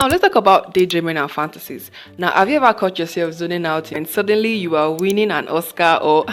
Now let's talk about daydreaming and fantasies. Now, have you ever caught yourself zoning out and suddenly you are winning an Oscar or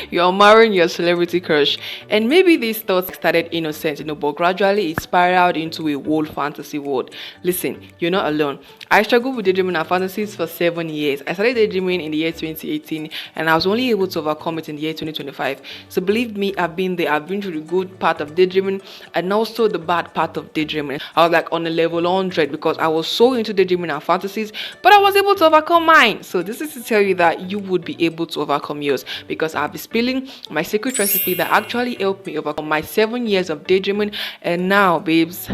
you are marrying your celebrity crush? And maybe these thoughts started innocent, but gradually it spiraled into a whole fantasy world. Listen, you're not alone. I struggled with daydreaming and fantasies for 7 years. I started daydreaming in the year 2018 and I was only able to overcome it in the year 2025. So believe me, I've been there. I've been through the good part of daydreaming and also the bad part of daydreaming. I was like on a level 100 because I was so into daydreaming and fantasies, but I was able to overcome mine. So this is to tell you that you would be able to overcome yours, because I'll be spilling my secret recipe that actually helped me overcome my 7 years of daydreaming. And now, babes,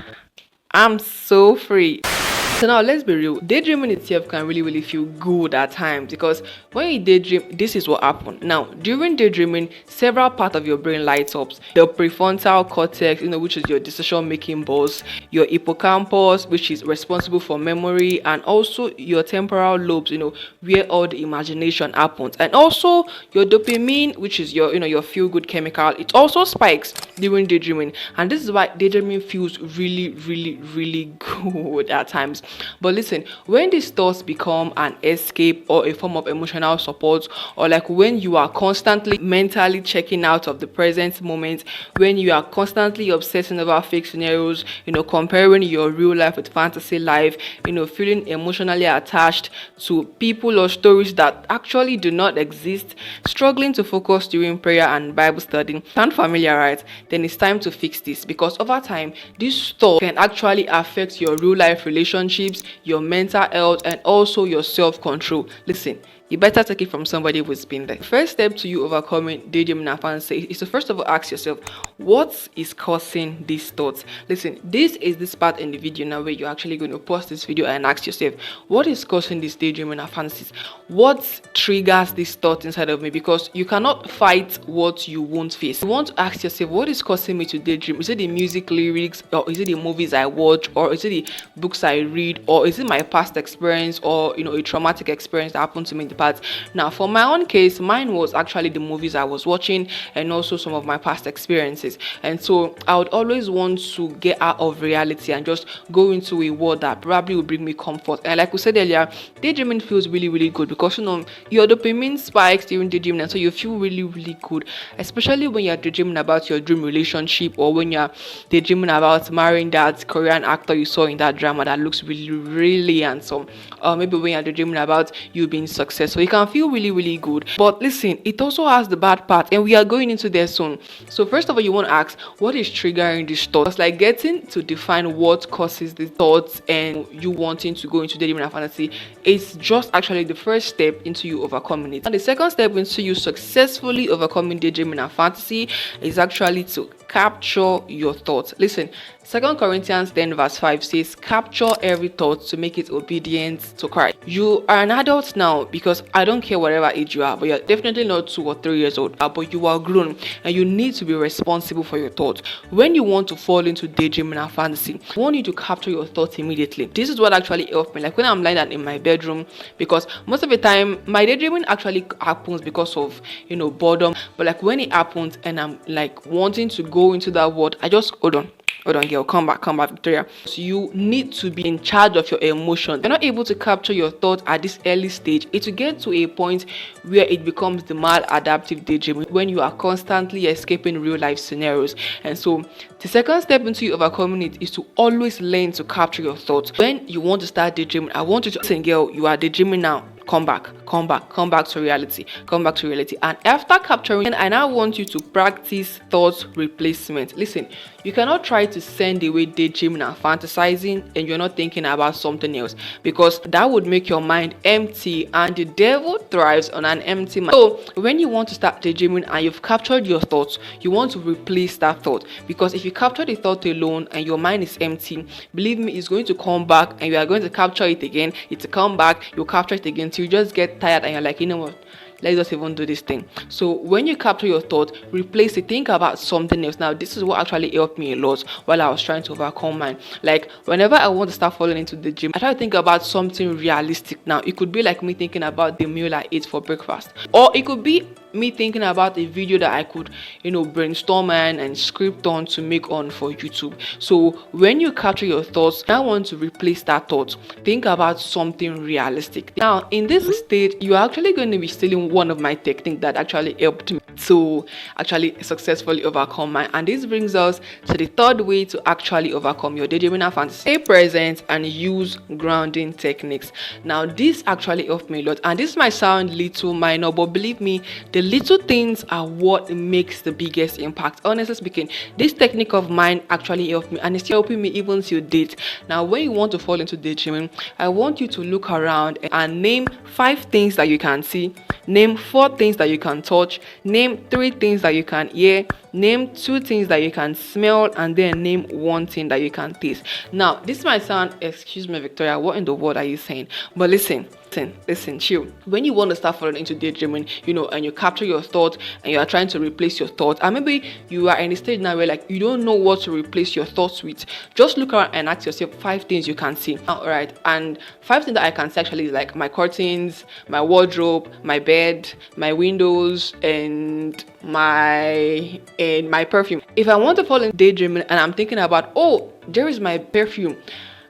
I'm so free. So now let's be real. Daydreaming itself can really feel good at times, because when you daydream, this is what happens. Now, during daydreaming, several parts of your brain lights up. The prefrontal cortex, which is your decision-making boss, your hippocampus, which is responsible for memory, and also your temporal lobes, where all the imagination happens, and also your dopamine, which is your, your feel-good chemical. It also spikes during daydreaming, and this is why daydreaming feels really good at times. But listen, when these thoughts become an escape or a form of emotional support, or like when you are constantly mentally checking out of the present moment, when you are constantly obsessing over fake scenarios, comparing your real life with fantasy life, feeling emotionally attached to people or stories that actually do not exist, struggling to focus during prayer and Bible study. Sound familiar, right? Then it's time to fix this, because over time, this thought can actually affect your real life relationships, your mental health, and also your self-control. Listen, you better take it from somebody who's been there. The first step to you overcoming daydreaming and fantasy is to first of all ask yourself, what is causing these thoughts? Listen, this is this part in the video now where you're actually going to pause this video and ask yourself, what is causing this daydreaming and fantasies? What triggers this thought inside of me? Because you cannot fight what you won't face. You want to ask yourself, what is causing me to daydream? Is it the music lyrics, or is it the movies I watch, or is it the books I read, or is it my past experience, or a traumatic experience that happened to me in the past? Now, for my own case, mine was actually the movies I was watching and also some of my past experiences. And so I would always want to get out of reality and just go into a world that probably will bring me comfort. And like we said earlier, daydreaming feels really good, because your dopamine spikes during daydreaming, and so you feel really good, especially when you're daydreaming about your dream relationship, or when you're daydreaming about marrying that Korean actor you saw in that drama that looks really handsome, or maybe when you're daydreaming about you being successful. You can feel really good. But listen, it also has the bad part, and we are going into there soon. So first of all, you want to ask, what is triggering these thoughts? It's like getting to define what causes these thoughts and you wanting to go into daydreaming and fantasy. It's just actually the first step into you overcoming it. And the second step into you successfully overcoming daydreaming and fantasy is actually to capture your thoughts. Listen, 2 Corinthians 10 verse 5 says, capture every thought to make it obedient to Christ. You are an adult now, because I don't care whatever age you are, but you're definitely not 2 or 3 years old, but you are grown and you need to be responsible for your thoughts. When you want to fall into daydreaming and fantasy, I want you to capture your thoughts immediately. This is what actually helped me. Like when I'm lying down in my bedroom, because most of the time my daydreaming actually happens because of boredom, but like when it happens and I'm like wanting to go into that world, I just hold on girl, come back Victoria. So you need to be in charge of your emotions. You're not able to capture your thoughts at this early stage. It will get to a point where it becomes the maladaptive daydreaming, when you are constantly escaping real life scenarios. And so the second step into you overcoming it is to always learn to capture your thoughts. When you want to start daydreaming, I want you to listen, girl, you are daydreaming now. Come back to reality. And after capturing, I now want you to practice thought replacement. Listen, you cannot try to send away daydreaming and fantasizing and you're not thinking about something else, because that would make your mind empty, and the devil thrives on an empty mind. So when you want to start daydreaming and you've captured your thoughts, you want to replace that thought, because if you capture the thought alone and your mind is empty, believe me, it's going to come back and you are going to capture it again. It's to come back, you'll capture it again. You just get tired and you're like, you know what, let's just even do this thing. So when you capture your thought, replace it, think about something else. Now this is what actually helped me a lot while I was trying to overcome mine. Like whenever I want to start falling into the gym, I try to think about something realistic. Now it could be like me thinking about the meal I ate for breakfast, or it could be me thinking about a video that I could, brainstorm and script on to make on for YouTube. So when you capture your thoughts, I want to replace that thought. Think about something realistic. Now, in this stage, you're actually going to be stealing one of my techniques that actually helped me to actually successfully overcome mine. And this brings us to the third way to actually overcome your daydreaming and fantasy. Stay present and use grounding techniques. Now, this actually helped me a lot, and this might sound little minor, but believe me, the little things are what makes the biggest impact. Honestly speaking, this technique of mine actually helped me, and it's helping me even till date. Now, when you want to fall into daydreaming, I want you to look around and name 5 things that you can see, name 4 things that you can touch, name 3 things that you can hear, name 2 things that you can smell, and then name 1 thing that you can taste. Now, this might sound, excuse me, Victoria, what in the world are you saying? But listen, chill. When you want to start falling into daydreaming, and you capture your thoughts and you are trying to replace your thoughts, and maybe you are in a stage now where like you don't know what to replace your thoughts with, just look around and ask yourself 5 things you can see. All right, and 5 things that I can see actually is like my curtains, my wardrobe, my bed, my windows, and my perfume. If I want to fall in daydreaming and I'm thinking about, oh, there is my perfume,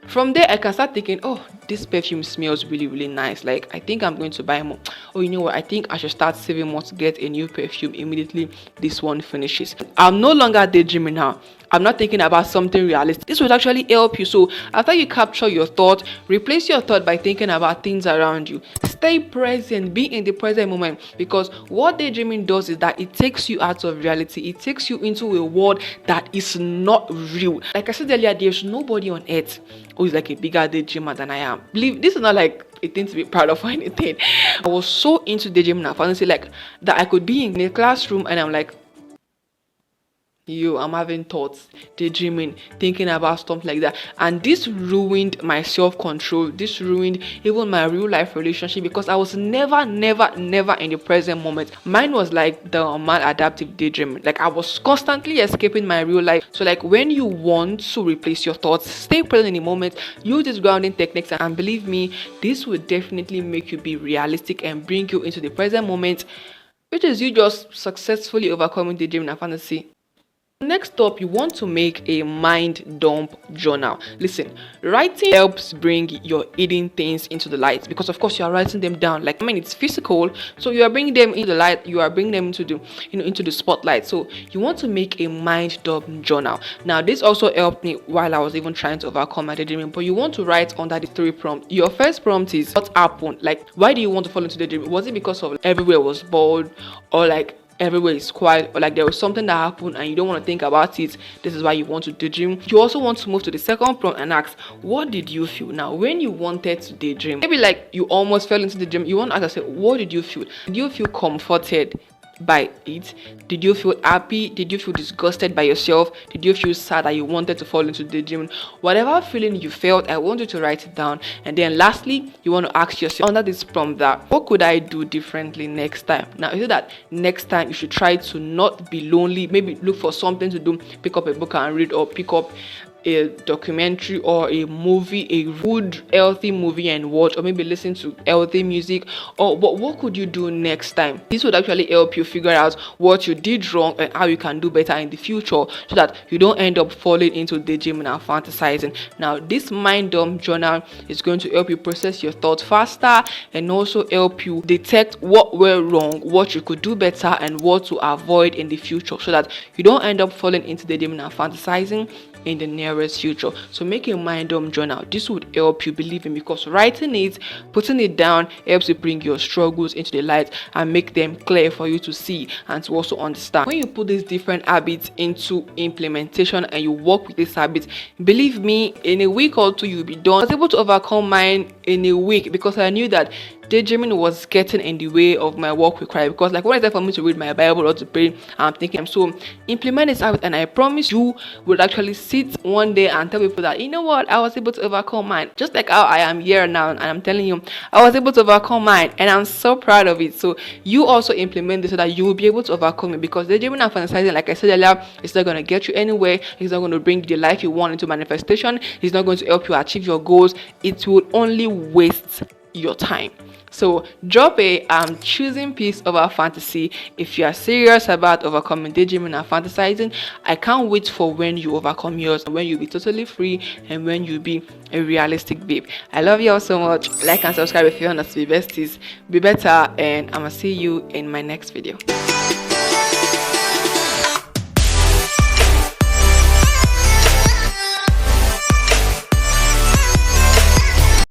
from there I can start thinking, oh, this perfume smells really, really nice. Like, I think I'm going to buy more. Oh, you know what? I think I should start saving more to get a new perfume immediately this one finishes. I'm no longer daydreaming now. I'm not thinking about something realistic. This would actually help you. So after you capture your thought, replace your thought by thinking about things around you. Stay present, be in the present moment, because what daydreaming does is that it takes you out of reality. It takes you into a world that is not real. Like I said earlier, there's nobody on earth who is like a bigger daydreamer than I am. Believe this is not like a thing to be proud of or anything. I was so into daydreaming and fantasy, like that I could be in a classroom and I'm like, I'm having thoughts, daydreaming, thinking about stuff like that, and this ruined my self-control. This ruined even my real life relationship, because I was never in the present moment. Mine was like the maladaptive daydreaming. Like I was constantly escaping my real life. So like when you want to replace your thoughts, stay present in the moment, use these grounding techniques, and believe me, this will definitely make you be realistic and bring you into the present moment, which is you just successfully overcoming daydreaming and fantasy. Next up, you want to make a mind dump journal. Listen, writing helps bring your hidden things into the light, because of course you are writing them down. Like, I mean, it's physical, so you are bringing them into the light, you are bringing them into the into the spotlight. So you want to make a mind dump journal. Now, this also helped me while I was even trying to overcome my daydreaming. But you want to write under the 3 prompts. Your first prompt is, what happened? Like, why do you want to fall into daydreaming? Was it because of everywhere was bored, or like everywhere is quiet, or like there was something that happened and you don't want to think about it? This is why you want to daydream. You also want to move to the second prompt and ask, what did you feel? Now, when you wanted to daydream, maybe like you almost fell into the dream, you want to ask yourself, what did you feel? Did you feel comforted by it? Did you feel happy? Did you feel disgusted by yourself? Did you feel sad that you wanted to fall into daydreaming? Whatever feeling you felt, I want you to write it down. And then lastly, you want to ask yourself under this prompt that, what could I do differently next time? Now, you know that next time you should try to not be lonely. Maybe look for something to do, pick up a book and read, or pick up a documentary or a movie, a good healthy movie and watch, or maybe listen to healthy music. Or but what could you do next time? This would actually help you figure out what you did wrong and how you can do better in the future, so that you don't end up falling into daydreaming and fantasizing. Now, this mind dump journal is going to help you process your thoughts faster, and also help you detect what went wrong, what you could do better, and what to avoid in the future, so that you don't end up falling into daydreaming and fantasizing in the nearest future. So make a mind dump journal. This would help you, believe me, because writing it, putting it down, helps you bring your struggles into the light and make them clear for you to see and to also understand. When you put these different habits into implementation and you work with these habits, believe me, in a week or 2 you'll be done. I was able to overcome mine in a week, because I knew that daydreaming was getting in the way of my work with Christ. Because like, when it's time for me to read my Bible or to pray, I'm thinking, so implement this habit, and I promise you would actually sit one day and tell people that, you know what, I was able to overcome mine. Just like how I am here now, and I'm telling you, I was able to overcome mine, and I'm so proud of it. So you also implement this so that you will be able to overcome it, because daydreaming and fantasizing, like I said earlier, it's not going to get you anywhere. It's not going to bring the life you want into manifestation. It's not going to help you achieve your goals. It will only waste your time. So drop a choosing peace over fantasy if you are serious about overcoming daydreaming and fantasizing. I can't wait for when you overcome yours, when you'll be totally free and when you'll be a realistic babe. I love you all so much. Like and subscribe if you want us to be besties, be better, and I'ma see you in my next video.